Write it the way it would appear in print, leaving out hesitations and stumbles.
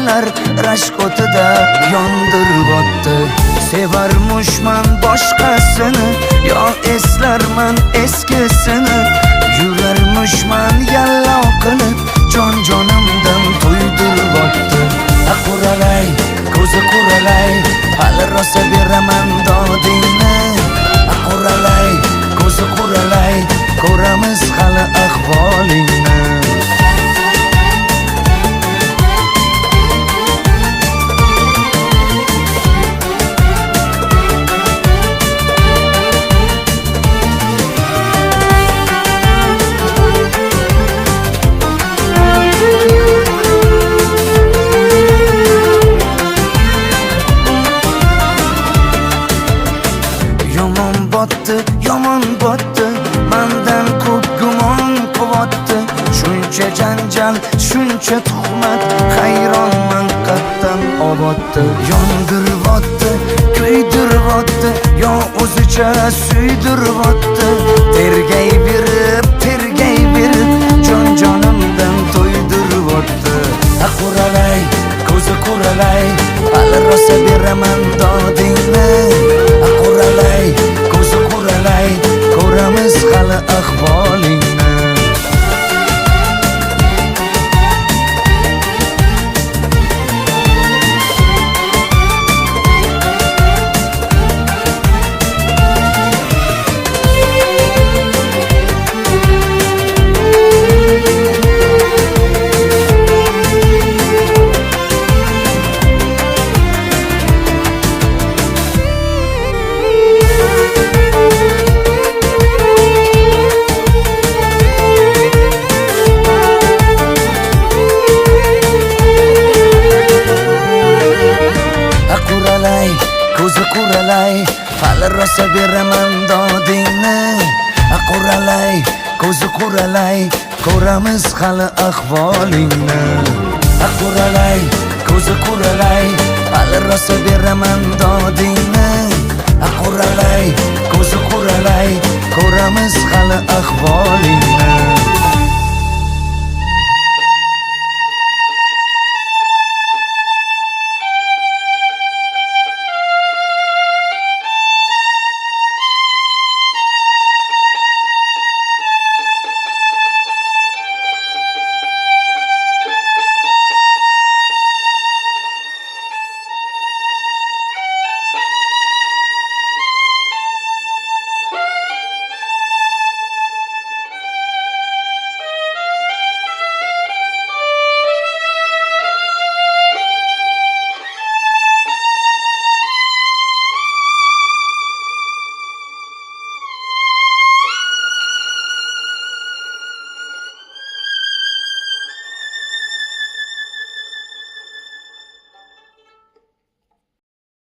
g'o'zalar rashk o'tida yondiribotdi. Sevarmushman boshqasini, yo eslarman eskisini. Yurarmushman yallov qilib, jon-jonimdan to'ydiribotdi. Quralay, ko'zi quralay, hali rosa beraman dodingni. Quralay, ko'zi quralay, ko'ramiz hali ahvolingni. Yomon botdi, mendan ko'p gumon quvotdi. Shuncha janjal, shuncha tuhmat, hayronman qattan oboddi. Yondiribotdi, kuydiribotdi, yo o'zicha suydiribotdi. Tergay berib, jon-jonimdan to'ydiribotdi. Quralay, ko'zi quralay, hali rosa beraman dodingni. Quralay, ko'zi quralay, ko'ramiz hali ahvolingni. Ko'zi quralay, hali rosa beraman dodingni. Quralay, ko'zi quralay, ko'ramiz hali ahvolingni. Quralay, ko'zi quralay, hali rosa beraman dodingni. Quralay, ko'zi quralay, ko'ramiz hali ahvolingni.